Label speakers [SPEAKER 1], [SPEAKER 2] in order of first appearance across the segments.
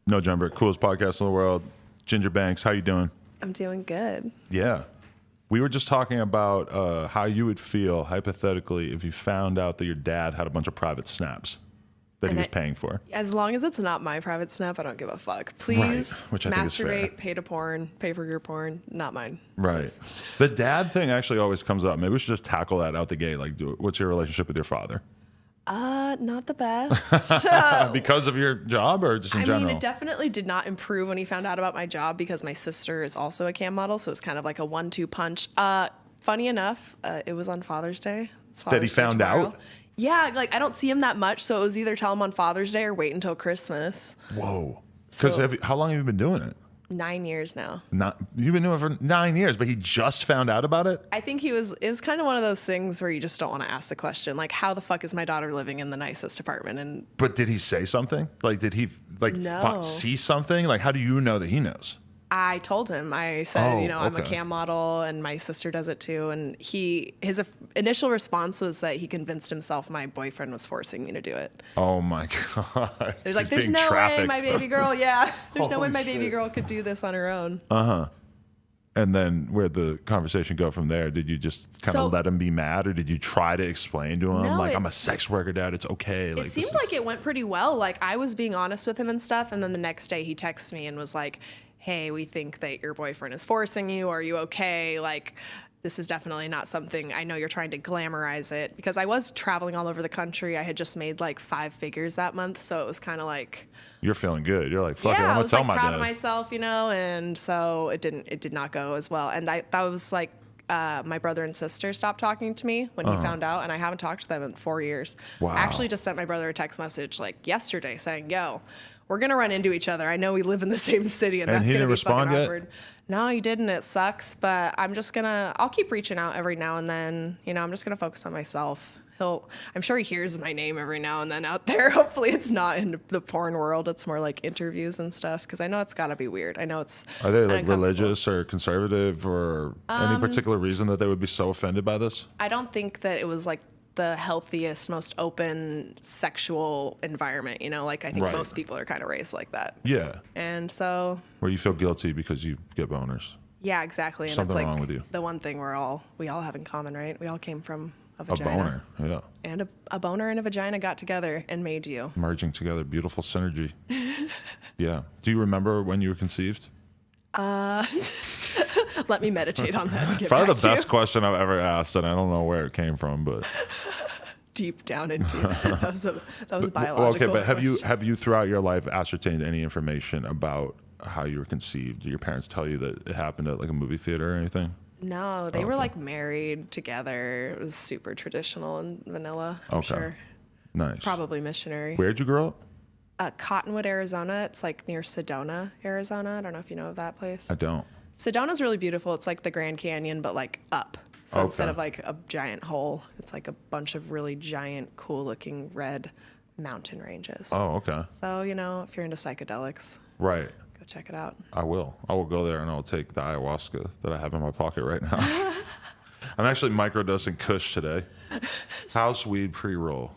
[SPEAKER 1] No Jumper, coolest podcast in the world. Ginger Banks, how you doing?
[SPEAKER 2] I'm doing good.
[SPEAKER 1] Yeah. We were just talking about how you would feel, hypothetically, if you found out that your dad had a bunch of private snaps that he was paying for.
[SPEAKER 2] As long as it's not my private snap, I don't give a fuck. Please,
[SPEAKER 1] Right, which I think is fair.
[SPEAKER 2] masturbate, pay to porn, pay for your porn, not mine.
[SPEAKER 1] Right.
[SPEAKER 2] Please.
[SPEAKER 1] The dad thing actually always comes up. Maybe we should just tackle that out the gate. Like, what's your relationship with your father?
[SPEAKER 2] Not the best.
[SPEAKER 1] Because of your job or just in general?
[SPEAKER 2] I mean, it definitely did not improve when he found out about my job because my sister is also a cam model, so it's kind of like a 1-2 punch. Funny enough, it was on Father's Day. It's
[SPEAKER 1] That he
[SPEAKER 2] Father's Day
[SPEAKER 1] found
[SPEAKER 2] tomorrow.
[SPEAKER 1] out?
[SPEAKER 2] Yeah, like I don't see him that much, so it was either tell him on Father's Day or wait until Christmas.
[SPEAKER 1] Whoa. Because
[SPEAKER 2] So-
[SPEAKER 1] how long have you been doing it?
[SPEAKER 2] 9 years now.
[SPEAKER 1] You've been doing it for 9 years, but he just found out about it?
[SPEAKER 2] I think it was kind of one of those things where you just don't want to ask the question, like, how the fuck is my daughter living in the nicest apartment? And
[SPEAKER 1] But did he say something? Like, did he
[SPEAKER 2] No.
[SPEAKER 1] see something? Like, how do you know that he knows?
[SPEAKER 2] I told him, I said,
[SPEAKER 1] Oh,
[SPEAKER 2] I'm a
[SPEAKER 1] okay.
[SPEAKER 2] cam model and my sister does it too. And his initial response was that he convinced himself my boyfriend was forcing me to do it.
[SPEAKER 1] Oh my God.
[SPEAKER 2] There's no way my baby girl, there's no way my baby girl could do this on her own.
[SPEAKER 1] And then where'd the conversation go from there? Did you just kind of let him be mad, or did you try to explain to him,
[SPEAKER 2] No,
[SPEAKER 1] like, I'm a
[SPEAKER 2] it's-
[SPEAKER 1] sex worker, Dad, it's okay? Like,
[SPEAKER 2] It seemed like it went pretty well. Like I was being honest with him and stuff. And then the next day he texts me and was like, hey, we think that your boyfriend is forcing you. Are you okay? Like, this is definitely not something, I know you're trying to glamorize it, because I was traveling all over the country. I had just made like 5 figures that month. So it was kind of like,
[SPEAKER 1] You're feeling good. You're like, fuck it,
[SPEAKER 2] yeah,
[SPEAKER 1] I'm
[SPEAKER 2] I
[SPEAKER 1] gonna
[SPEAKER 2] was
[SPEAKER 1] tell
[SPEAKER 2] like
[SPEAKER 1] my
[SPEAKER 2] proud
[SPEAKER 1] dad.
[SPEAKER 2] of myself, and so it did not go as well. And that was like, my brother and sister stopped talking to me when he found out, and I haven't talked to them in 4 years.
[SPEAKER 1] Wow.
[SPEAKER 2] I actually just sent my brother a text message like yesterday saying, yo, we're going to run into each other. I know we live in the same city, and
[SPEAKER 1] And
[SPEAKER 2] that's
[SPEAKER 1] he
[SPEAKER 2] going to
[SPEAKER 1] didn't
[SPEAKER 2] be fucking
[SPEAKER 1] respond yet?
[SPEAKER 2] awkward. No, he didn't. It sucks, but I'll keep reaching out every now and then. I'm just going to focus on myself. I'm sure he hears my name every now and then out there. Hopefully it's not in the porn world. It's more like interviews and stuff, because I know it's got to be weird. I know it's
[SPEAKER 1] Are they like
[SPEAKER 2] uncomfortable.
[SPEAKER 1] religious or conservative, or any particular reason that they would be so offended by this?
[SPEAKER 2] I don't think that it was like the healthiest, most open sexual environment, like I think
[SPEAKER 1] Right.
[SPEAKER 2] most people are kind of raised like that.
[SPEAKER 1] Yeah.
[SPEAKER 2] And so,
[SPEAKER 1] Where you feel guilty because you get boners.
[SPEAKER 2] yeah, exactly. And
[SPEAKER 1] Something
[SPEAKER 2] it's like
[SPEAKER 1] wrong with you.
[SPEAKER 2] the one thing we all have in common, right? We all came from a
[SPEAKER 1] A
[SPEAKER 2] vagina.
[SPEAKER 1] boner. Yeah.
[SPEAKER 2] And a boner and a vagina got together and made you.
[SPEAKER 1] Merging together. Beautiful synergy. Yeah. Do you remember when you were conceived?
[SPEAKER 2] Let me meditate on that and get
[SPEAKER 1] Probably
[SPEAKER 2] back
[SPEAKER 1] the
[SPEAKER 2] to
[SPEAKER 1] best
[SPEAKER 2] you.
[SPEAKER 1] question I've ever asked, and I don't know where it came from, but
[SPEAKER 2] Deep down into that was a
[SPEAKER 1] well,
[SPEAKER 2] biological.
[SPEAKER 1] okay. But
[SPEAKER 2] question.
[SPEAKER 1] have you throughout your life ascertained any information about how you were conceived? Did your parents tell you that it happened at like a movie theater or anything?
[SPEAKER 2] No, they were
[SPEAKER 1] okay.
[SPEAKER 2] like married together. It was super traditional and vanilla. I'm
[SPEAKER 1] Okay.
[SPEAKER 2] sure.
[SPEAKER 1] Nice.
[SPEAKER 2] Probably missionary.
[SPEAKER 1] Where'd you grow up?
[SPEAKER 2] Cottonwood, Arizona. It's like near Sedona, Arizona. I don't know if you know of that place.
[SPEAKER 1] I don't.
[SPEAKER 2] Sedona's really beautiful. It's like the Grand Canyon, but like up. So instead
[SPEAKER 1] Okay.
[SPEAKER 2] of like a giant hole, it's like a bunch of really giant, cool looking red mountain ranges.
[SPEAKER 1] Oh, okay.
[SPEAKER 2] So, if you're into psychedelics,
[SPEAKER 1] Right.
[SPEAKER 2] go check it out.
[SPEAKER 1] I will. I will go there and I'll take the ayahuasca that I have in my pocket right now. I'm actually microdosing Kush today. House weed pre-roll.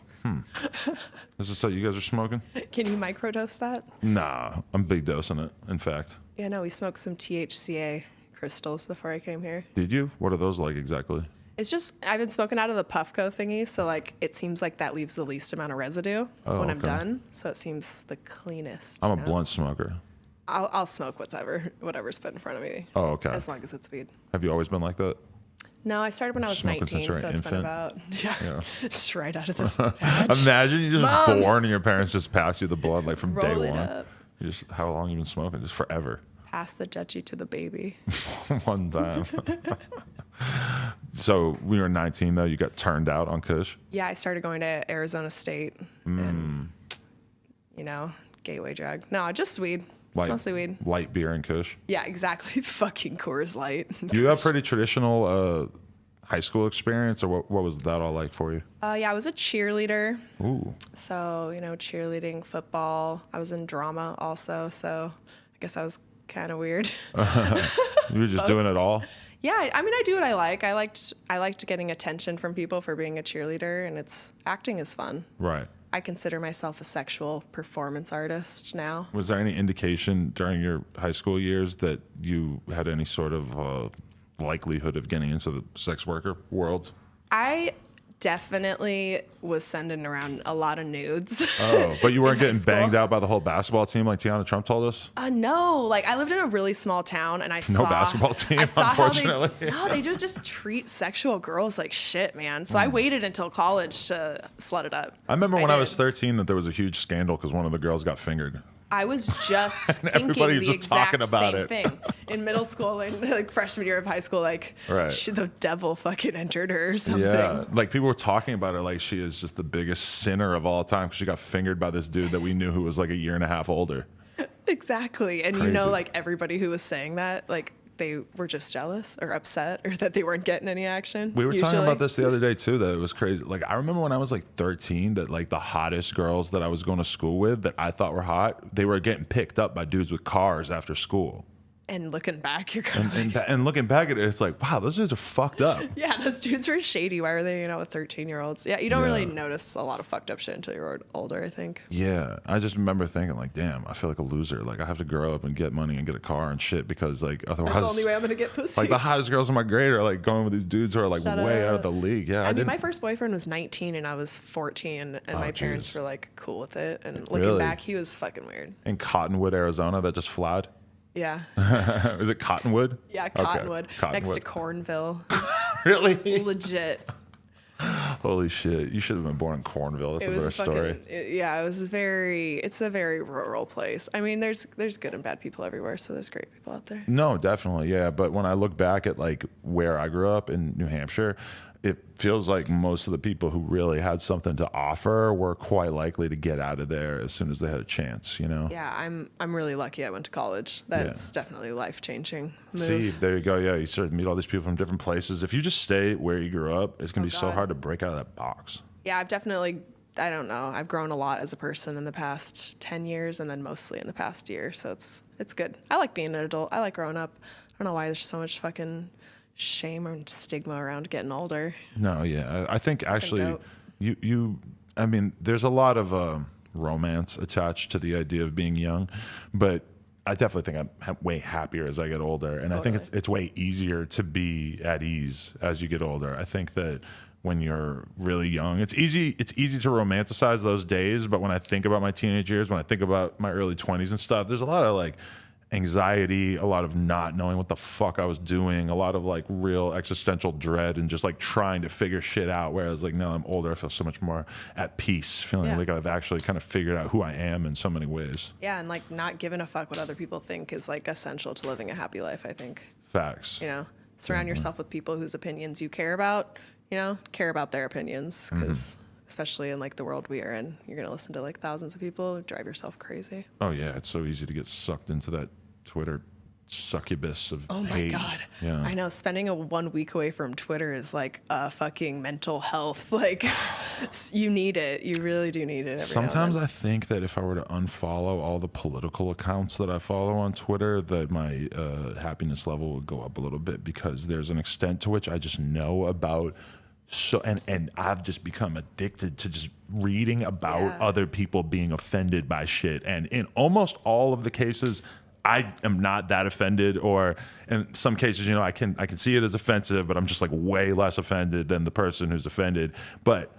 [SPEAKER 1] Is this what you guys are smoking?
[SPEAKER 2] Can you microdose that?
[SPEAKER 1] Nah, I'm big dosing it, in fact.
[SPEAKER 2] Yeah, no, we smoked some THCA crystals before I came here.
[SPEAKER 1] Did you? What are those like exactly?
[SPEAKER 2] It's just, I've been smoking out of the Puffco thingy, so like it seems like that leaves the least amount of residue when I'm
[SPEAKER 1] okay.
[SPEAKER 2] done. So it seems the cleanest.
[SPEAKER 1] I'm a
[SPEAKER 2] you know?
[SPEAKER 1] blunt smoker.
[SPEAKER 2] I'll smoke whatever's put in front of me.
[SPEAKER 1] Oh, okay.
[SPEAKER 2] As long as it's weed.
[SPEAKER 1] Have you always been like that?
[SPEAKER 2] No, I started when I was
[SPEAKER 1] Smoking since
[SPEAKER 2] 19,
[SPEAKER 1] you're
[SPEAKER 2] so
[SPEAKER 1] an
[SPEAKER 2] it's been
[SPEAKER 1] infant?
[SPEAKER 2] about
[SPEAKER 1] Yeah.
[SPEAKER 2] just right out of the
[SPEAKER 1] Imagine you just
[SPEAKER 2] Mom.
[SPEAKER 1] born and your parents just pass you the blood like from
[SPEAKER 2] Roll
[SPEAKER 1] day
[SPEAKER 2] it
[SPEAKER 1] one.
[SPEAKER 2] up.
[SPEAKER 1] You just how long you been smoking? Just forever.
[SPEAKER 2] pass the Dutchie to the baby.
[SPEAKER 1] One time. So when you were 19 though, you got turned out on Kush.
[SPEAKER 2] Yeah, I started going to Arizona State and gateway drug. No, just weed. It's mostly weed.
[SPEAKER 1] Light beer and Kush.
[SPEAKER 2] Yeah, exactly. Fucking Coors Light.
[SPEAKER 1] You have pretty traditional high school experience, or what was that all like for you?
[SPEAKER 2] Yeah, I was a cheerleader.
[SPEAKER 1] Ooh.
[SPEAKER 2] So, cheerleading, football. I was in drama also. So I guess I was kind of weird.
[SPEAKER 1] You were just doing it all?
[SPEAKER 2] Yeah, I mean, I do what I like. I liked getting attention from people for being a cheerleader, and acting is fun.
[SPEAKER 1] Right.
[SPEAKER 2] I consider myself a sexual performance artist now.
[SPEAKER 1] Was there any indication during your high school years that you had any sort of likelihood of getting into the sex worker world?
[SPEAKER 2] I definitely was sending around a lot of nudes.
[SPEAKER 1] Oh, but you weren't
[SPEAKER 2] in high
[SPEAKER 1] getting
[SPEAKER 2] school.
[SPEAKER 1] banged out by the whole basketball team like Tiana Trump told us?
[SPEAKER 2] No, like I lived in a really small town, and I saw
[SPEAKER 1] basketball team,
[SPEAKER 2] I saw
[SPEAKER 1] unfortunately.
[SPEAKER 2] How they do just treat sexual girls like shit, man. So I waited until college to slut it up.
[SPEAKER 1] I remember when I was
[SPEAKER 2] did.
[SPEAKER 1] 13 that there was a huge scandal because one of the girls got fingered.
[SPEAKER 2] I was just thinking
[SPEAKER 1] everybody was
[SPEAKER 2] the
[SPEAKER 1] just talking
[SPEAKER 2] exact
[SPEAKER 1] about
[SPEAKER 2] same
[SPEAKER 1] it.
[SPEAKER 2] thing in middle school and like freshman year of high school. Like,
[SPEAKER 1] Right.
[SPEAKER 2] the devil fucking entered her or something.
[SPEAKER 1] Yeah, like people were talking about her like she is just the biggest sinner of all time because she got fingered by this dude that we knew who was like a year and a half older.
[SPEAKER 2] Exactly. And
[SPEAKER 1] Crazy.
[SPEAKER 2] like everybody who was saying that, like they were just jealous or upset or that they weren't getting any action.
[SPEAKER 1] We were talking
[SPEAKER 2] usually.
[SPEAKER 1] about this the other day too, that it was crazy. Like I remember when I was like 13 that like the hottest girls that I was going to school with that I thought were hot, they were getting picked up by dudes with cars after school.
[SPEAKER 2] And looking back, you're kind of
[SPEAKER 1] And looking back at it, it's like, wow, those dudes are fucked up.
[SPEAKER 2] yeah, those dudes were shady. Why were they hanging out with 13-year-olds? Yeah, you don't really
[SPEAKER 1] Yeah.
[SPEAKER 2] notice a lot of fucked up shit until you're older, I think.
[SPEAKER 1] Yeah, I just remember thinking like, damn, I feel like a loser. Like I have to grow up and get money and get a car and shit because like otherwise,
[SPEAKER 2] That's the only way I'm gonna get pussy.
[SPEAKER 1] like the hottest girls in my grade are like going with these dudes who are like
[SPEAKER 2] Shut
[SPEAKER 1] way out
[SPEAKER 2] up.
[SPEAKER 1] of the league. Yeah,
[SPEAKER 2] I mean,
[SPEAKER 1] didn't.
[SPEAKER 2] my first boyfriend was 19 and I was 14, and my parents
[SPEAKER 1] jeez.
[SPEAKER 2] were like cool with it. And looking
[SPEAKER 1] Really?
[SPEAKER 2] back, he was fucking weird.
[SPEAKER 1] in Cottonwood, Arizona, that just flied.
[SPEAKER 2] Yeah,
[SPEAKER 1] Is it Cottonwood?
[SPEAKER 2] yeah,
[SPEAKER 1] Okay,
[SPEAKER 2] Cottonwood, next to Cornville.
[SPEAKER 1] Really?
[SPEAKER 2] Legit.
[SPEAKER 1] Holy shit! You should have been born in Cornville. That's
[SPEAKER 2] It
[SPEAKER 1] a
[SPEAKER 2] was
[SPEAKER 1] better
[SPEAKER 2] a
[SPEAKER 1] story.
[SPEAKER 2] fucking yeah. It was it's a very rural place. I mean, there's good and bad people everywhere, so there's great people out there.
[SPEAKER 1] No, definitely, yeah. But when I look back at like where I grew up in New Hampshire, it feels like most of the people who really had something to offer were quite likely to get out of there as soon as they had a chance. You know.
[SPEAKER 2] Yeah, I'm really lucky I went to college. That's definitely a life-changing move.
[SPEAKER 1] See, there you go. Yeah, you start to meet all these people from different places. If you just stay where you grew up, it's gonna be so
[SPEAKER 2] God.
[SPEAKER 1] hard to break out of that box.
[SPEAKER 2] Yeah, I've definitely, I don't know, I've grown a lot as a person in the past 10 years and then mostly in the past year. So it's good. I like being an adult. I like growing up. I don't know why there's so much fucking shame and stigma around getting older.
[SPEAKER 1] No, yeah, I think actually,
[SPEAKER 2] dope.
[SPEAKER 1] I mean, there's a lot of romance attached to the idea of being young, but I definitely think I'm way happier as I get older, and I think it's way easier to be at ease as you get older. I think that when you're really young, it's easy to romanticize those days, but when I think about my teenage years, when I think about my early 20s and stuff, there's a lot of like anxiety, a lot of not knowing what the fuck I was doing, a lot of like real existential dread and just like trying to figure shit out. Whereas like now I'm older, I feel so much more at peace, feeling
[SPEAKER 2] Yeah.
[SPEAKER 1] like I've actually kind of figured out who I am in so many ways.
[SPEAKER 2] Yeah, and like not giving a fuck what other people think is like essential to living a happy life, I think.
[SPEAKER 1] Facts.
[SPEAKER 2] You know, surround yourself with people whose opinions you care about, care about their opinions, because especially in like the world we are in, you're going to listen to like thousands of people, drive yourself crazy.
[SPEAKER 1] Oh yeah, it's so easy to get sucked into that Twitter succubus of
[SPEAKER 2] Oh my
[SPEAKER 1] hate.
[SPEAKER 2] God.
[SPEAKER 1] Yeah.
[SPEAKER 2] I know spending a 1 week away from Twitter is like a fucking mental health. Like you need it. You really do need it.
[SPEAKER 1] Sometimes I think that if I were to unfollow all the political accounts that I follow on Twitter, that my happiness level would go up a little bit because there's an extent to which I just know about. So and I've just become addicted to just reading about other people being offended by shit. And in almost all of the cases, I am not that offended, or in some cases, I can see it as offensive, but I'm just like way less offended than the person who's offended. But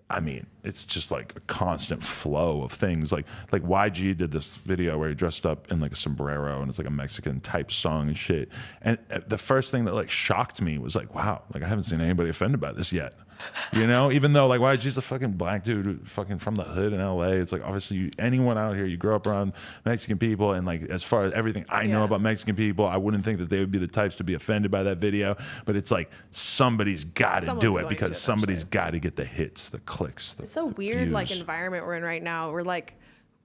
[SPEAKER 1] I mean, it's just like a constant flow of things. Like YG did this video where he dressed up in like a sombrero and it's like a Mexican type song and shit. And the first thing that like shocked me was like, wow, like I haven't seen anybody offended by this yet. Even though like YG's a fucking black dude fucking from the hood in LA. It's like obviously anyone out here, you grow up around Mexican people, and like as far as everything I know about Mexican people, I wouldn't think that they would be the types to be offended by that video. But it's like somebody's got to
[SPEAKER 2] Someone's
[SPEAKER 1] do it
[SPEAKER 2] going
[SPEAKER 1] because
[SPEAKER 2] to
[SPEAKER 1] somebody's
[SPEAKER 2] eventually.
[SPEAKER 1] got to get the hits, the clicks.
[SPEAKER 2] It's so weird, like
[SPEAKER 1] views.
[SPEAKER 2] environment we're in right now. We're like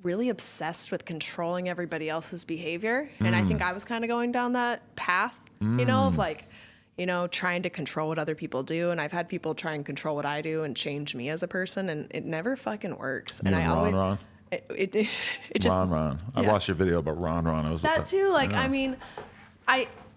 [SPEAKER 2] really obsessed with controlling everybody else's behavior. And I think I was kind of going down that path, of like, trying to control what other people do. And I've had people try and control what I do and change me as a person, and it never fucking works. And I always,
[SPEAKER 1] Ron.
[SPEAKER 2] it just,
[SPEAKER 1] Ron. I
[SPEAKER 2] yeah.
[SPEAKER 1] watched your video about Ron. I was
[SPEAKER 2] that
[SPEAKER 1] like,
[SPEAKER 2] too. Like, I mean,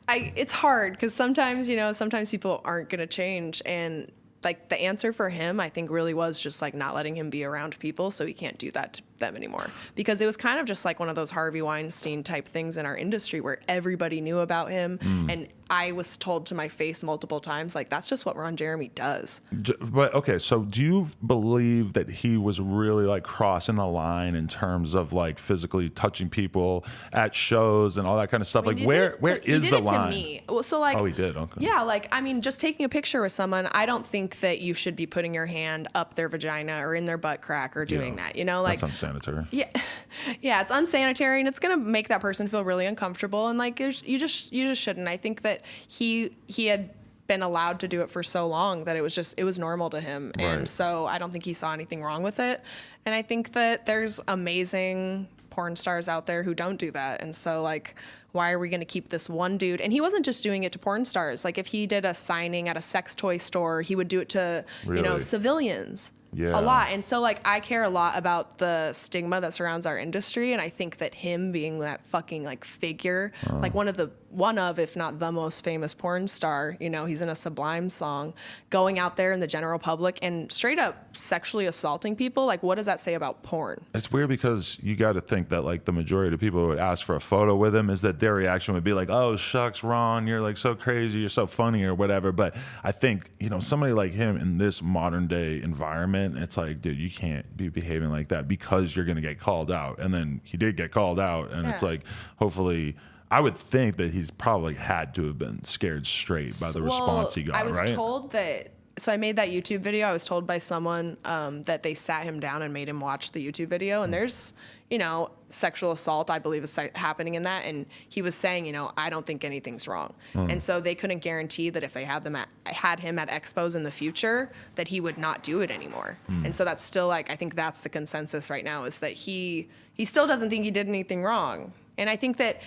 [SPEAKER 2] it's hard because sometimes, sometimes people aren't going to change. And like the answer for him, I think really was just like not letting him be around people so he can't do that to them anymore. Because it was kind of just like one of those Harvey Weinstein type things in our industry where everybody knew about him. And I was told to my face multiple times, like, that's just what Ron Jeremy does.
[SPEAKER 1] But okay, so do you believe that he was really like crossing the line in terms of like physically touching people at shows and all that kind of stuff?
[SPEAKER 2] I mean,
[SPEAKER 1] Like
[SPEAKER 2] he
[SPEAKER 1] where
[SPEAKER 2] did it to-
[SPEAKER 1] is
[SPEAKER 2] he
[SPEAKER 1] the
[SPEAKER 2] did it
[SPEAKER 1] line?
[SPEAKER 2] To me. Well, so like,
[SPEAKER 1] Oh, he did. Okay.
[SPEAKER 2] yeah, like I mean, just taking a picture with someone, I don't think that you should be putting your hand up their vagina or in their butt crack or doing
[SPEAKER 1] Yeah.
[SPEAKER 2] that. You know, like
[SPEAKER 1] That's unsanitary.
[SPEAKER 2] yeah, it's unsanitary and it's gonna make that person feel really uncomfortable. And like, you just shouldn't. I think that he had been allowed to do it for so long that it was normal to him. And
[SPEAKER 1] Right.
[SPEAKER 2] so I don't think he saw anything wrong with it. And I think that there's amazing porn stars out there who don't do that. And so like, why are we going to keep this one dude? And he wasn't just doing it to porn stars. Like if he did a signing at a sex toy store, he would do it to,
[SPEAKER 1] Really?
[SPEAKER 2] civilians.
[SPEAKER 1] Yeah.
[SPEAKER 2] A lot. And so like I care a lot about the stigma that surrounds our industry, and I think that him being that fucking like figure, like one of if not the most famous porn star, he's in a Sublime song, going out there in the general public and straight up sexually assaulting people, like what does that say about porn?
[SPEAKER 1] It's weird because you got to think that like the majority of people who would ask for a photo with him is that their reaction would be like, "Oh shucks, Ron, you're like so crazy, you're so funny," or whatever. But I think somebody like him in this modern day environment, it's like, dude, you can't be behaving like that because you're gonna get called out. And then he did get called out, and it's
[SPEAKER 2] Yeah.
[SPEAKER 1] like, hopefully. I would think that he's probably had to have been scared straight by the response he got,
[SPEAKER 2] I was
[SPEAKER 1] right?
[SPEAKER 2] told that. So I made that YouTube video. I was told by someone that they sat him down and made him watch the YouTube video. And there's, sexual assault, I believe, is happening in that. And he was saying, I don't think anything's wrong. And so they couldn't guarantee that if they had him at expos in the future, that he would not do it anymore. And so that's still like, I think that's the consensus right now, is that he still doesn't think he did anything wrong. And I think that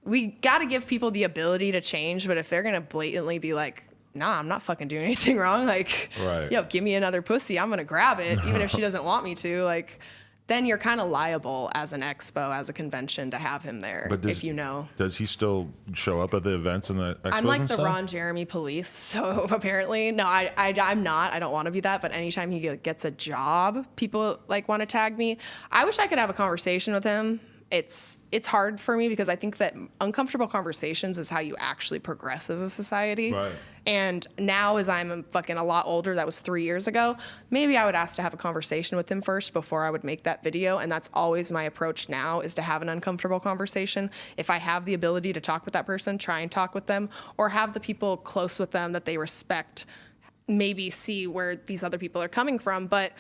[SPEAKER 2] we got to give people the ability to change, but if they're going to blatantly be like, nah, I'm not fucking doing anything wrong, like,
[SPEAKER 1] Right.
[SPEAKER 2] yo, give me another pussy, I'm going to grab it, even if she doesn't want me to, like, then you're kind of liable as an expo, as a convention, to have him there,
[SPEAKER 1] But
[SPEAKER 2] if you know.
[SPEAKER 1] Does he still show up at the events and the expos
[SPEAKER 2] I'm like
[SPEAKER 1] and
[SPEAKER 2] the
[SPEAKER 1] stuff?
[SPEAKER 2] Ron Jeremy police, so apparently, no, I'm not. I don't want to be that, but anytime he gets a job, people like want to tag me. I wish I could have a conversation with him. It's hard for me because I think that uncomfortable conversations is how you actually progress as a society.
[SPEAKER 1] Right.
[SPEAKER 2] And now, as I'm fucking a lot older, that was 3 years ago, maybe I would ask to have a conversation with him first before I would make that video. And that's always my approach now, is to have an uncomfortable conversation. If I have the ability to talk with that person, try and talk with them, or have the people close with them that they respect, maybe see where these other people are coming from. But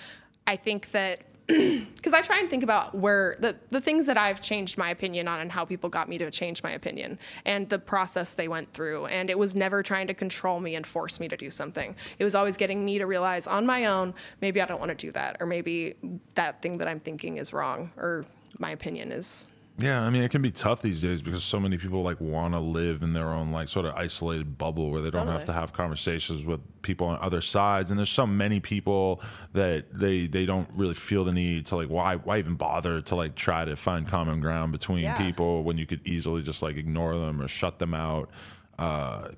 [SPEAKER 2] I think that because I try and think about where the things that I've changed my opinion on and how people got me to change my opinion and the process they went through. And it was never trying to control me and force me to do something. It was always getting me to realize on my own, maybe I don't want to do that, or maybe that thing that I'm thinking is wrong, or my opinion is.
[SPEAKER 1] Yeah, I mean, it can be tough these days because so many people like want to live in their own like sort of isolated bubble where they don't have
[SPEAKER 2] Totally.
[SPEAKER 1] to have conversations with people on other sides. And there's so many people that they don't really feel the need to like, why even bother to like try to find common ground between
[SPEAKER 2] Yeah.
[SPEAKER 1] people when you could easily just like ignore them or shut them out.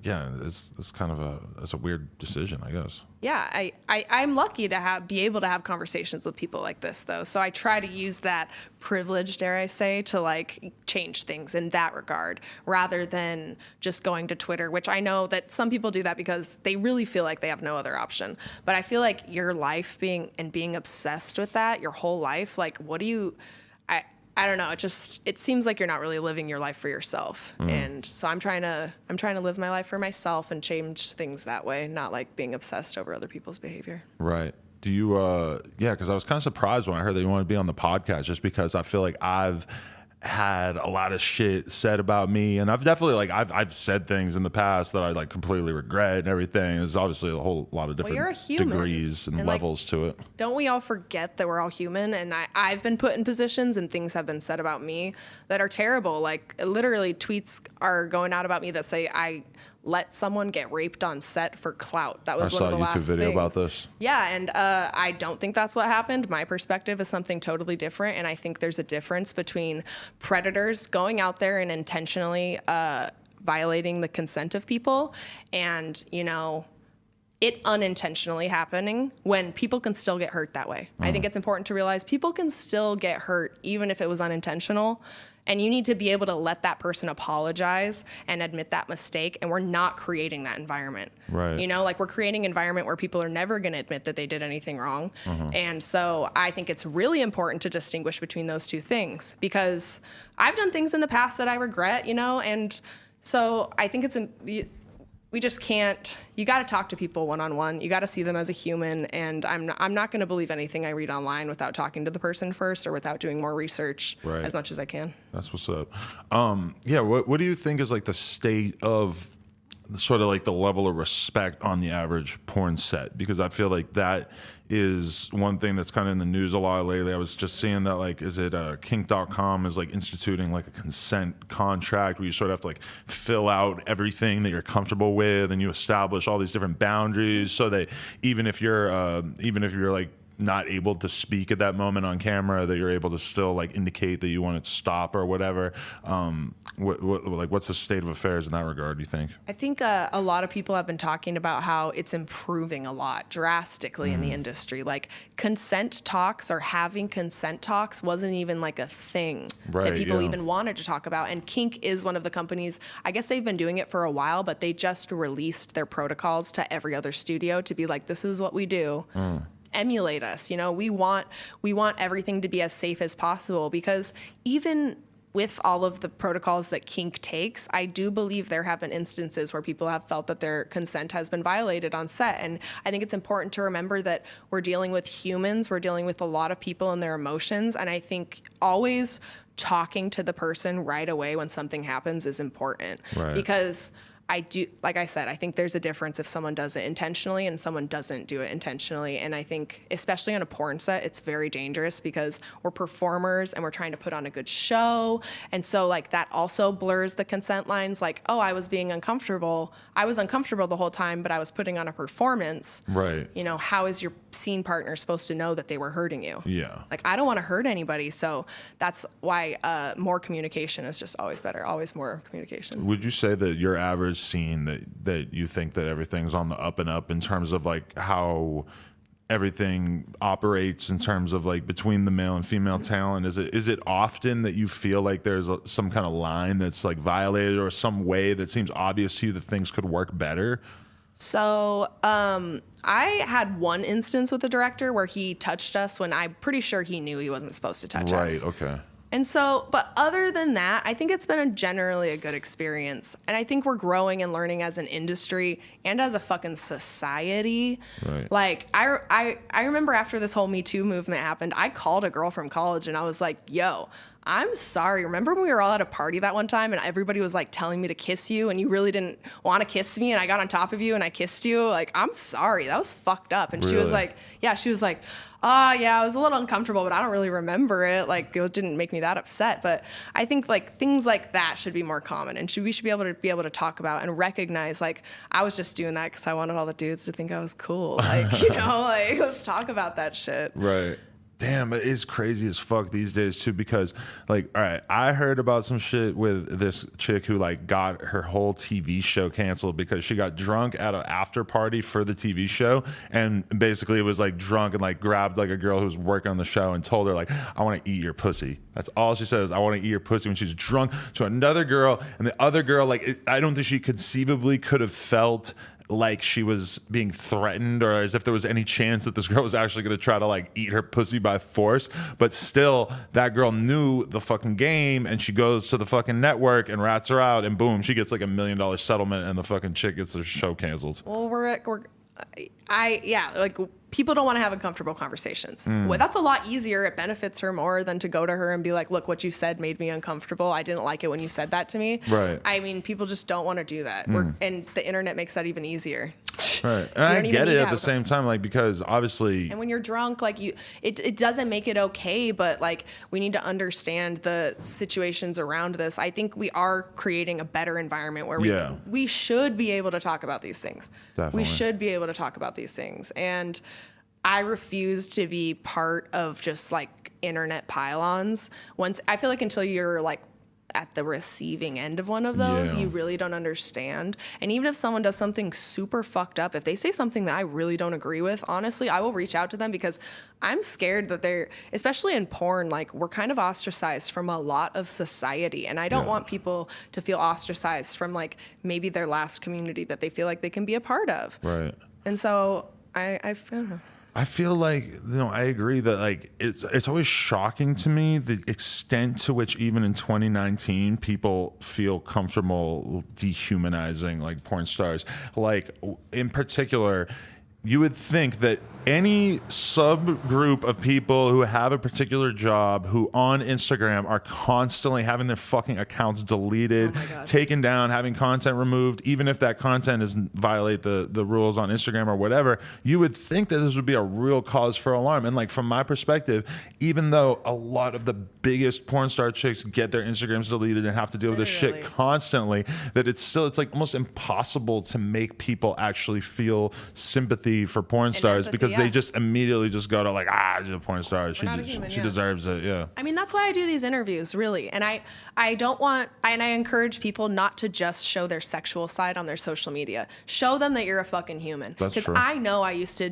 [SPEAKER 1] Yeah, it's kind of it's a weird decision, I guess.
[SPEAKER 2] Yeah, I'm lucky to be able to have conversations with people like this, though. So I try to use that privilege, dare I say, to like change things in that regard, rather than just going to Twitter, which I know that some people do that because they really feel like they have no other option. But I feel like your life being obsessed with that your whole life, like, what do you? I don't know. It seems like you're not really living your life for yourself. And so I'm trying to live my life for myself and change things that way, not like being obsessed over other people's behavior.
[SPEAKER 1] Right. Do you, yeah, because I was kind of surprised when I heard that you wanted to be on the podcast, just because I feel like I've had a lot of shit said about me, and I've definitely like I've said things in the past that I like completely regret and everything. There's obviously a whole lot of different
[SPEAKER 2] you're a human,
[SPEAKER 1] degrees and
[SPEAKER 2] and, like,
[SPEAKER 1] levels to it.
[SPEAKER 2] Don't we all forget that we're all human? And I've been put in positions and things have been said about me that are terrible. Like literally tweets are going out about me that say I let someone get raped on set for clout. That
[SPEAKER 1] I
[SPEAKER 2] was one
[SPEAKER 1] saw
[SPEAKER 2] of
[SPEAKER 1] a
[SPEAKER 2] the
[SPEAKER 1] YouTube
[SPEAKER 2] last
[SPEAKER 1] video
[SPEAKER 2] things.
[SPEAKER 1] about this.
[SPEAKER 2] Yeah, and I don't think that's what happened. My perspective is something totally different, and I think there's a difference between predators going out there and intentionally violating the consent of people, and it unintentionally happening when people can still get hurt that way. I think it's important to realize people can still get hurt even if it was unintentional. And you need to be able to let that person apologize and admit that mistake. And we're not creating that environment.
[SPEAKER 1] Right.
[SPEAKER 2] You know, like we're creating an environment where people are never going to admit that they did anything wrong. And so I think it's really important to distinguish between those two things, because I've done things in the past that I regret, you know, and so I think it's we just can't. You got to talk to people one-on-one. You got to see them as a human, and I'm not going to believe anything I read online without talking to the person first or without doing more research as much as I can.
[SPEAKER 1] That's what's up. Yeah, what do you think is like the state of sort of like the level of respect on the average porn set? Because I feel like that is one thing that's kind of in the news a lot lately. I was just seeing that, like, is it kink.com is like instituting like a consent contract where you sort of have to like fill out everything that you're comfortable with, and you establish all these different boundaries so that even if you're like not able to speak at that moment on camera, that you're able to still like indicate that you want it to stop or whatever. What's the state of affairs in that regard, do you think?
[SPEAKER 2] I think a lot of people have been talking about how it's improving a lot drastically in the industry. Like consent talks or having consent talks wasn't even like a thing that people even wanted to talk about. And Kink is one of the companies, I guess they've been doing it for a while, but they just released their protocols to every other studio to be like, this is what we do. Emulate us. You know, we want everything to be as safe as possible, because even with all of the protocols that Kink takes, I do believe there have been instances where people have felt that their consent has been violated on set. And I think it's important to remember that we're dealing with humans, we're dealing with a lot of people and their emotions. And I think always talking to the person right away when something happens is important. Because I do, like I said, I think there's a difference if someone does it intentionally and someone doesn't do it intentionally. And I think, especially on a porn set, it's very dangerous because we're performers and we're trying to put on a good show. And so like that also blurs the consent lines. Like, oh, I was being uncomfortable. I was uncomfortable the whole time, but I was putting on a performance.
[SPEAKER 1] Right.
[SPEAKER 2] You know, how is your scene partner supposed to know that they were hurting you?
[SPEAKER 1] Yeah.
[SPEAKER 2] Like, I don't want to hurt anybody. So that's why more communication is just always better. Always more communication.
[SPEAKER 1] Would you say that your average scene that you think that everything's on the up and up in terms of like how everything operates in terms of like between the male and female talent? Is it often that you feel like there's some kind of line that's like violated, or some way that seems obvious to you that things could work better?
[SPEAKER 2] So I had one instance with the director where he touched us when I'm pretty sure he knew he wasn't supposed to touch us.
[SPEAKER 1] Right, okay.
[SPEAKER 2] And so, but other than that, I think it's been generally a good experience. And I think we're growing and learning as an industry and as a fucking society.
[SPEAKER 1] Right.
[SPEAKER 2] Like, I remember after this whole Me Too movement happened, I called a girl from college and I was like, yo, I'm sorry. Remember when we were all at a party that one time and everybody was like telling me to kiss you and you really didn't want to kiss me and I got on top of you and I kissed you? Like, I'm sorry. That was fucked up. And she was like, yeah, yeah, I was a little uncomfortable, but I don't really remember it. Like, it didn't make me that upset. But I think like things like that should be more common, and we should be able to talk about and recognize, like, I was just doing that because I wanted all the dudes to think I was cool. Like, you know, like, let's talk about that shit.
[SPEAKER 1] Right. Damn, it is crazy as fuck these days too, because like, all right, I heard about some shit with this chick who like got her whole TV show canceled because she got drunk at an after party for the TV show, and basically it was like drunk and like grabbed like a girl who was working on the show and told her like, I want to eat your pussy. That's all she says. I want to eat your pussy, when she's drunk, to another girl, and the other girl, like, I don't think she conceivably could have felt like she was being threatened, or as if there was any chance that this girl was actually going to try to like eat her pussy by force. But still, that girl knew the fucking game, and she goes to the fucking network and rats her out, and boom, she gets like $1 million settlement, and the fucking chick gets their show canceled.
[SPEAKER 2] Well, like, people don't want to have uncomfortable conversations. Well, that's a lot easier. It benefits her more than to go to her and be like, look, what you said made me uncomfortable. I didn't like it when you said that to me.
[SPEAKER 1] Right.
[SPEAKER 2] I mean, people just don't want to do that. And the internet makes that even easier.
[SPEAKER 1] Right. And I get it at the same time, like, because obviously.
[SPEAKER 2] And when you're drunk, like, it doesn't make it okay, but like, we need to understand the situations around this. I think we are creating a better environment where we should be able to talk about these things.
[SPEAKER 1] Definitely.
[SPEAKER 2] We should be able to talk about these things. And I refuse to be part of just like internet pylons. I feel like until you're like at the receiving end of one of those,
[SPEAKER 1] Yeah.
[SPEAKER 2] you really don't understand. And even if someone does something super fucked up, if they say something that I really don't agree with, honestly, I will reach out to them because I'm scared that they're, especially in porn, like we're kind of ostracized from a lot of society. And I don't want people to feel ostracized from like maybe their last community that they feel like they can be a part of.
[SPEAKER 1] Right.
[SPEAKER 2] And so I don't know.
[SPEAKER 1] I feel like, I agree that like it's always shocking to me the extent to which even in 2019 people feel comfortable dehumanizing like porn stars. Like in particular, you would think that any subgroup of people who have a particular job who on Instagram are constantly having their fucking accounts deleted,
[SPEAKER 2] Oh my God.
[SPEAKER 1] taken down, having content removed, even if that content doesn't violate the rules on Instagram or whatever, you would think that this would be a real cause for alarm. And like from my perspective, even though a lot of the biggest porn star chicks get their Instagrams deleted and have to deal with this shit
[SPEAKER 2] Literally.
[SPEAKER 1] constantly, that it's like almost impossible to make people actually feel sympathy for porn stars
[SPEAKER 2] empathy,
[SPEAKER 1] because they
[SPEAKER 2] yeah.
[SPEAKER 1] just immediately just go to like, she's a porn star. She
[SPEAKER 2] not a human,
[SPEAKER 1] she
[SPEAKER 2] yeah.
[SPEAKER 1] deserves it. Yeah.
[SPEAKER 2] I mean, that's why I do these interviews, really. And I don't want, and I encourage people not to just show their sexual side on their social media. Show them that you're a fucking human.
[SPEAKER 1] That's
[SPEAKER 2] Because
[SPEAKER 1] true.
[SPEAKER 2] I know I used to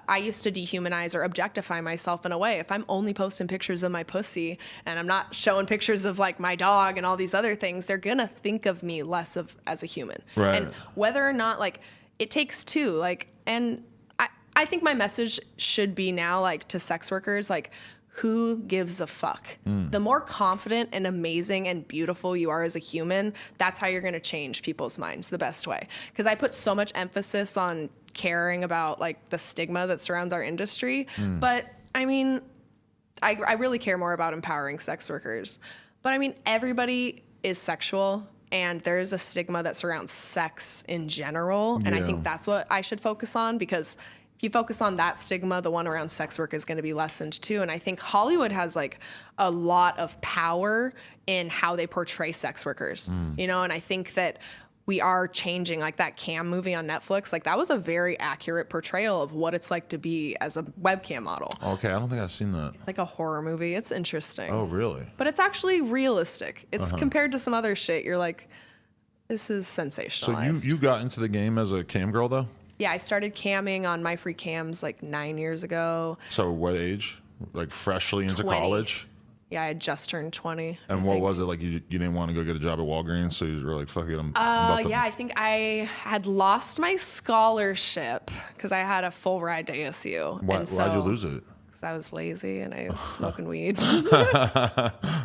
[SPEAKER 2] dehumanize or objectify myself in a way. If I'm only posting pictures of my pussy and I'm not showing pictures of like my dog and all these other things, they're gonna think of me less of as a human.
[SPEAKER 1] Right.
[SPEAKER 2] And whether or not like it takes two, like, and I think my message should be now like to sex workers, like, who gives a fuck? The more confident and amazing and beautiful you are as a human, that's how you're going to change people's minds the best way. Because I put so much emphasis on caring about like the stigma that surrounds our industry. But I mean, I really care more about empowering sex workers. But I mean, everybody is sexual. And there is a stigma that surrounds sex in general. And I
[SPEAKER 1] Yeah.
[SPEAKER 2] think that's what I should focus on, because if you focus on that stigma, the one around sex work is going to be lessened too. And I think Hollywood has like a lot of power in how they portray sex workers, you know? And I think that we are changing, like that Cam movie on Netflix, like that was a very accurate portrayal of what it's like to be as a webcam model.
[SPEAKER 1] Okay, I don't think I've seen that.
[SPEAKER 2] It's like a horror movie. It's interesting.
[SPEAKER 1] Oh, really?
[SPEAKER 2] But it's actually realistic. It's compared to some other shit, you're like, this is
[SPEAKER 1] So
[SPEAKER 2] sensationalized.
[SPEAKER 1] you got into the game as a cam girl though?
[SPEAKER 2] Yeah, I started camming on My Free Cams like 9 years ago.
[SPEAKER 1] So what age? Like freshly into
[SPEAKER 2] 20.
[SPEAKER 1] college?
[SPEAKER 2] Yeah, I had just turned 20.
[SPEAKER 1] And what was it like? You didn't want to go get a job at Walgreens, so you were like, "Fuck it, I'm about to."
[SPEAKER 2] Yeah, I think I had lost my scholarship because I had a full ride to ASU.
[SPEAKER 1] Why,
[SPEAKER 2] and so,
[SPEAKER 1] why'd you lose it?
[SPEAKER 2] Because I was lazy and I was smoking weed.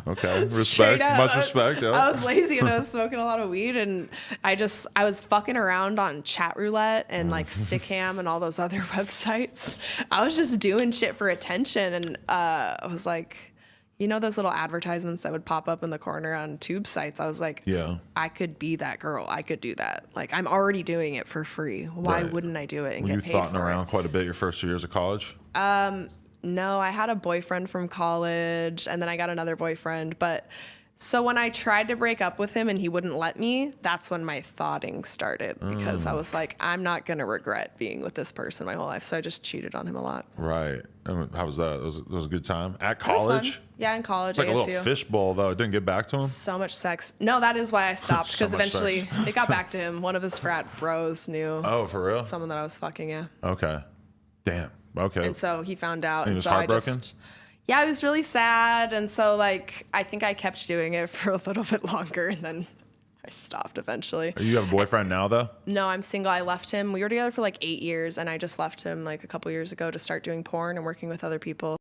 [SPEAKER 1] Okay,
[SPEAKER 2] Straight
[SPEAKER 1] respect,
[SPEAKER 2] up.
[SPEAKER 1] much respect. Yeah.
[SPEAKER 2] I was lazy and I was smoking a lot of weed, and I was fucking around on Chat Roulette and like Stickam and all those other websites. I was just doing shit for attention, and I was like, you know, those little advertisements that would pop up in the corner on tube sites. I was like,
[SPEAKER 1] Yeah.
[SPEAKER 2] I could be that girl. I could do that. Like, I'm already doing it for free. Why
[SPEAKER 1] Right.
[SPEAKER 2] wouldn't I do it and
[SPEAKER 1] Were you
[SPEAKER 2] get paid
[SPEAKER 1] thoughting
[SPEAKER 2] for
[SPEAKER 1] around
[SPEAKER 2] it?
[SPEAKER 1] quite a bit your first 2 years of college?
[SPEAKER 2] No, I had a boyfriend from college, and then I got another boyfriend. But so when I tried to break up with him and he wouldn't let me, that's when my thoughting started, because I was like, I'm not going to regret being with this person my whole life. So I just cheated on him a lot.
[SPEAKER 1] Right. And how was that? It was a good time at
[SPEAKER 2] It was fun.
[SPEAKER 1] college.
[SPEAKER 2] Yeah, in college,
[SPEAKER 1] It's like a
[SPEAKER 2] ASU.
[SPEAKER 1] little fishbowl though. It didn't get back to him.
[SPEAKER 2] So much sex. No, that is why I stopped,
[SPEAKER 1] So
[SPEAKER 2] because
[SPEAKER 1] much
[SPEAKER 2] eventually
[SPEAKER 1] sex.
[SPEAKER 2] it got back to him. One of his frat bros knew
[SPEAKER 1] Oh, for real?
[SPEAKER 2] someone that I was fucking, yeah.
[SPEAKER 1] Okay. Damn. Okay.
[SPEAKER 2] And so he found out,
[SPEAKER 1] he
[SPEAKER 2] and
[SPEAKER 1] was
[SPEAKER 2] so I
[SPEAKER 1] heartbroken?
[SPEAKER 2] just, yeah, I was really sad, and so like I think I kept doing it for a little bit longer, and then I stopped eventually.
[SPEAKER 1] You have a boyfriend now though?
[SPEAKER 2] No, I'm single. I left him. We were together for like 8 years, and I just left him like a couple years ago to start doing porn and working with other people.